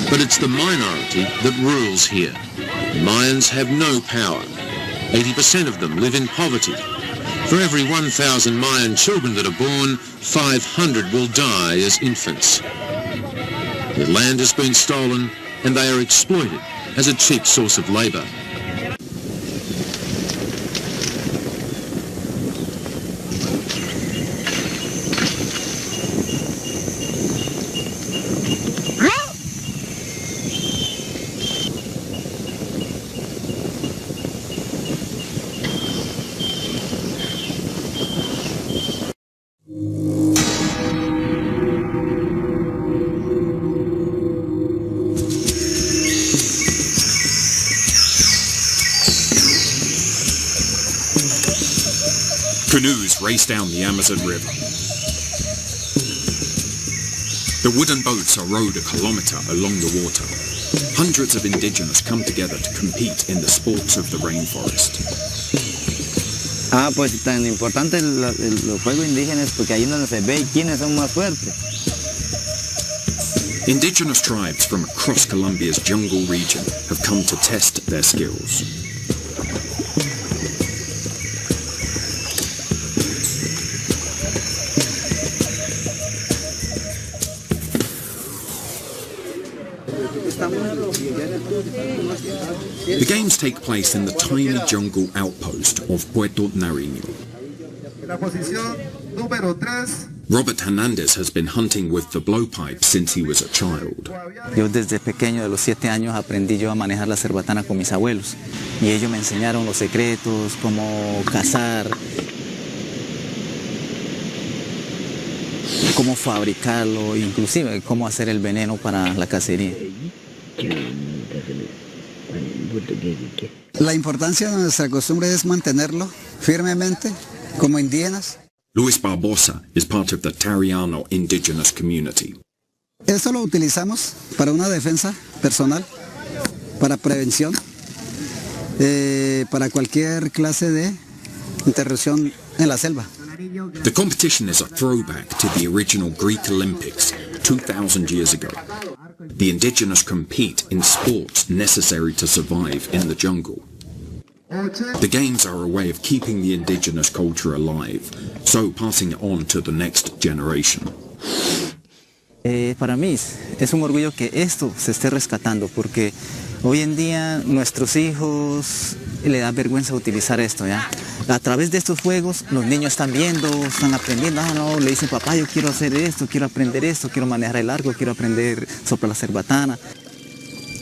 But it's the minority that rules here. Mayans have no power. 80% of them live in poverty. For every 1,000 Mayan children that are born, 500 will die as infants. Their land has been stolen and they are exploited as a cheap source of labour. Canoes race down the Amazon River. The wooden boats are rowed a kilometre along the water. Hundreds of indigenous come together to compete in the sports of the rainforest. Pues tan importante los juegos indígenas porque ahí donde se ve quiénes son más fuertes. Indigenous tribes from across Colombia's jungle region have come to test their skills. The games take place in the tiny jungle outpost of Puerto Nariño. Robert Hernandez has been hunting with the blowpipe since he was a child. Yo desde pequeño, de los 7 años, aprendí yo a manejar la cerbatana con mis abuelos. Y ellos me enseñaron los secretos, cómo cazar, cómo fabricarlo, inclusive cómo hacer el veneno para la cacería. La importancia de nuestra costumbre es mantenerlo firmemente como indígenas. Luis Barbosa is part of the Tariano indigenous community. Esto lo utilizamos para una defensa personal, para prevención, para cualquier clase de interrupción en la selva. The competition is a throwback to the original Greek Olympics 2,000 years ago. The indigenous compete in sports necessary to survive in the jungle. The games are a way of keeping the indigenous culture alive, so passing it on to the next generation. Para mí es un orgullo que esto se esté rescatando porque hoy en día nuestros hijos le da vergüenza utilizar esto, ¿ya? A través de estos juegos los niños están viendo, están aprendiendo, no, le dicen papá yo quiero hacer esto, quiero aprender esto, quiero manejar el arco, quiero aprender sobre la cerbatana.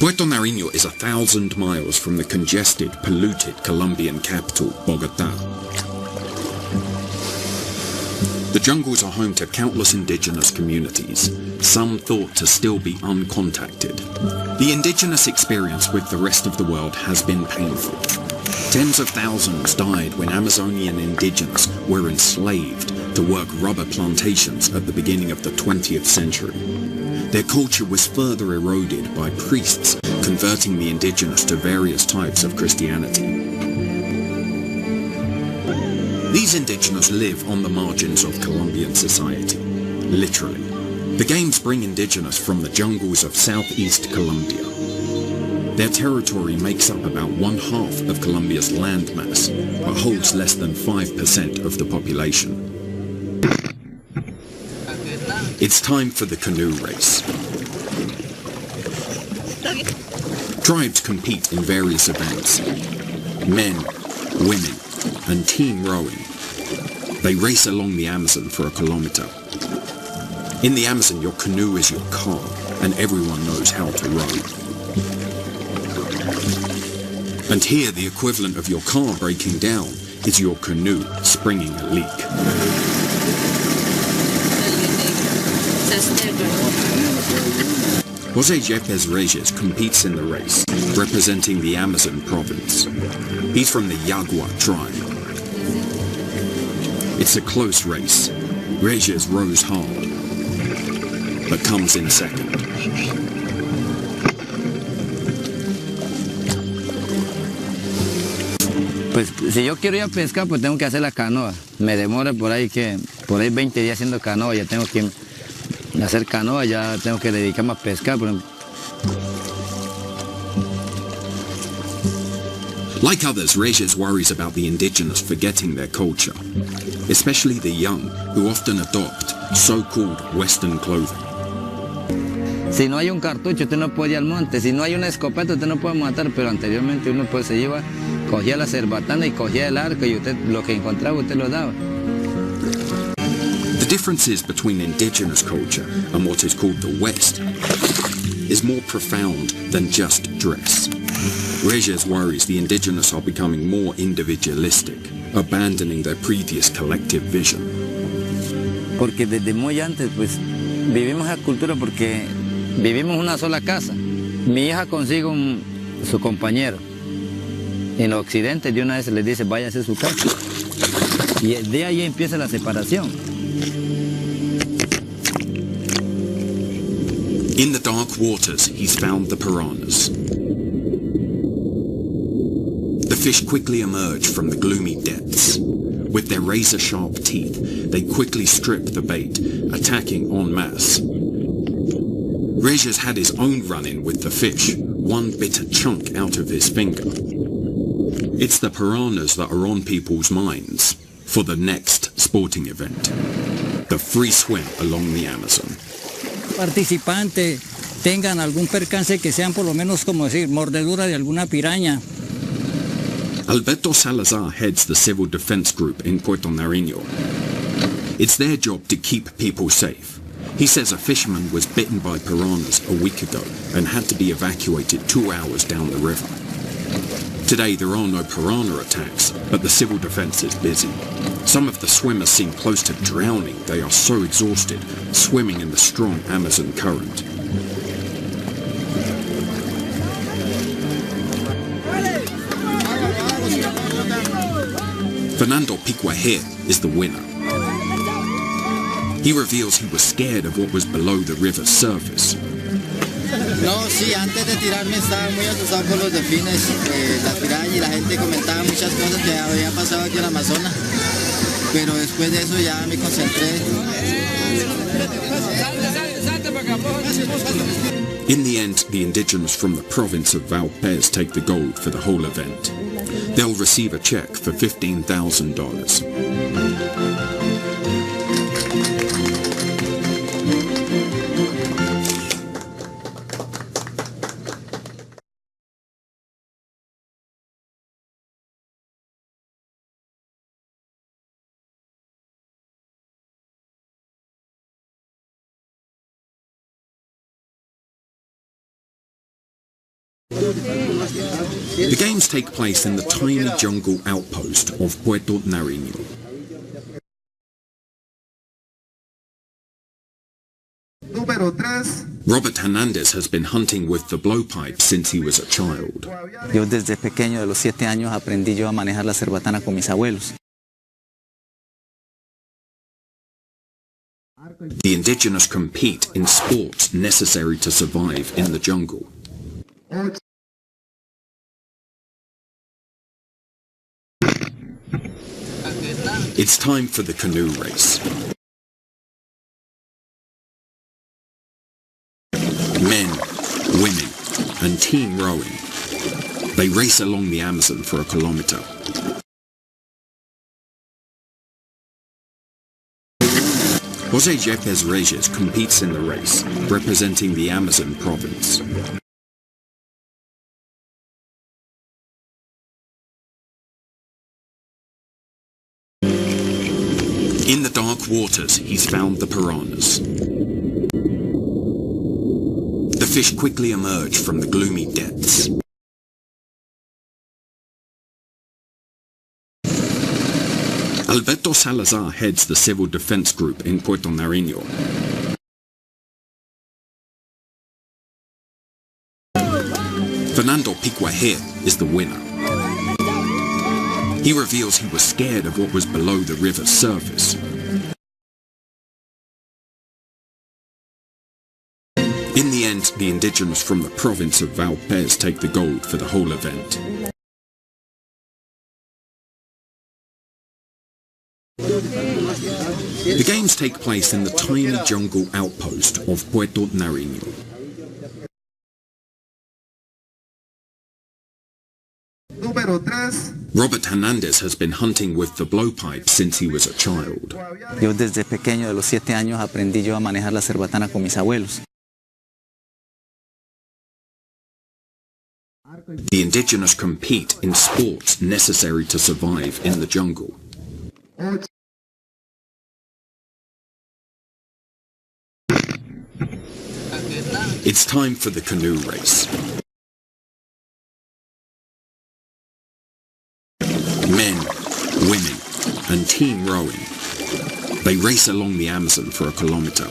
Puerto Nariño is 1,000 miles from the congested, polluted Colombian capital, Bogotá. The jungles are home to countless indigenous communities, some thought to still be uncontacted. The indigenous experience with the rest of the world has been painful. Tens of thousands died when Amazonian indigenous were enslaved to work rubber plantations at the beginning of the 20th century. Their culture was further eroded by priests converting the indigenous to various types of Christianity. These indigenous live on the margins of Colombian society, literally. The games bring indigenous from the jungles of southeast Colombia. Their territory makes up about 1/2 of Colombia's landmass, but holds less than 5% of the population. It's time for the canoe race. Tribes compete in various events. Men, women, and team rowing. They race along the Amazon for a kilometre. In the Amazon, your canoe is your car, and everyone knows how to row. And here, the equivalent of your car breaking down is your canoe springing a leak. José Yepes Reyes competes in the race, representing the Amazon province. He's from the Yagua tribe. It's a close race. Reyes rows hard, but comes in second. Pues si yo quiero ir a pescar, pues tengo que hacer la canoa. Me demora por ahí 20 días haciendo canoa, ya tengo que hacer canoa, ya tengo que dedicarme a pescar. Like others, Reyes worries about the indigenous forgetting their culture, especially the young, who often adopt so-called Western clothing. Si no hay un cartucho, usted no puede ir al monte. Si no hay una escopeta, usted no puede matar, pero anteriormente uno pues se iba, cogía la cerbatana y cogía el arco y usted lo que encontraba, usted lo daba. The differences between indigenous culture and what is called the West is more profound than just dress. Reyes worries the indigenous are becoming more individualistic, abandoning their previous collective vision. Porque desde muy antes, pues, vivimos esa cultura porque vivimos en una sola casa. Mi hija consigue su compañero. En Occidente de una vez les dice, váyase a su casa. Y de ahí empieza la separación. In the dark waters, he's found the piranhas. The fish quickly emerge from the gloomy depths. With their razor-sharp teeth, they quickly strip the bait, attacking en masse. Reyes had his own run-in with the fish. One bit a chunk out of his finger. It's the piranhas that are on people's minds for the next sporting event, the free swim along the Amazon. Participantes tengan algún percance que sean por lo menos, como decir, mordedura de alguna piraña. Alberto Salazar heads the civil defense group in Puerto Nariño. It's their job to keep people safe. He says a fisherman was bitten by piranhas a week ago and had to be evacuated 2 hours down the river. Today there are no piranha attacks, but the civil defense is busy. Some of the swimmers seem close to drowning. They are so exhausted, swimming in the strong Amazon current. Fernando Piquaher is the winner. He reveals he was scared of what was below the river's surface. No, sí, antes de tirarme estaba muy asustado por los delfines, la piraña, y la gente comentaba muchas cosas que había pasado aquí en Amazonas, pero después de eso ya me concentré. In the end, the indigenous from the province of Valpes take the gold for the whole event. They'll receive a check for $15,000. The games take place in the tiny jungle outpost of Puerto Nariño. Robert Hernandez has been hunting with the blowpipe since he was a child. Yo desde pequeño, de los 7 años, aprendí yo a manejar la cerbatana con mis abuelos. The indigenous compete in sports necessary to survive in the jungle. It's time for the canoe race. Men, women, and team rowing. They race along the Amazon for a kilometer. José Yepes Reyes competes in the race, representing the Amazon province. In the dark waters, he's found the piranhas. The fish quickly emerge from the gloomy depths. Alberto Salazar heads the civil defense group in Puerto Nariño. Fernando Piquajer is the winner. He reveals he was scared of what was below the river's surface. In the end, the indigenous from the province of Valpez take the gold for the whole event. The games take place in the tiny jungle outpost of Puerto Nariño. Robert Hernandez has been hunting with the blowpipe since he was a child. Yo desde pequeño, de los 7 años, aprendí yo a manejar la cerbatana con mis abuelos. The indigenous compete in sports necessary to survive in the jungle. It's time for the canoe race. Men, women, and team rowing. They race along the Amazon for a kilometer.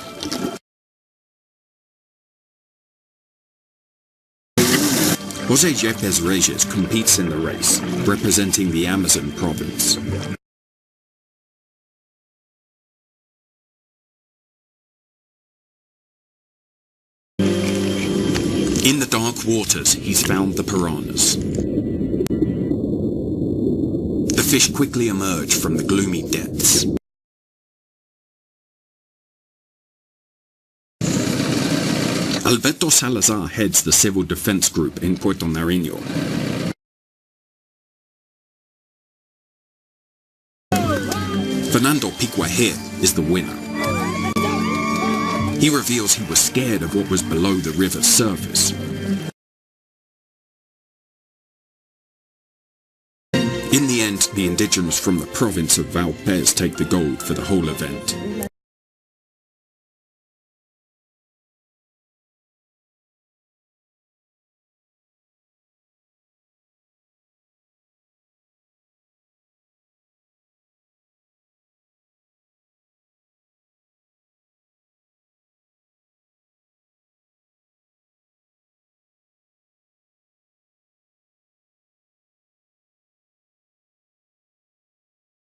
José Yepes Reyes competes in the race, representing the Amazon province. In the dark waters, he's found the piranhas. The fish quickly emerge from the gloomy depths. Alberto Salazar heads the civil defense group in Puerto Nariño. Fernando Piquajer is the winner. He reveals he was scared of what was below the river's surface. In the end, the indigenous from the province of Valpez take the gold for the whole event.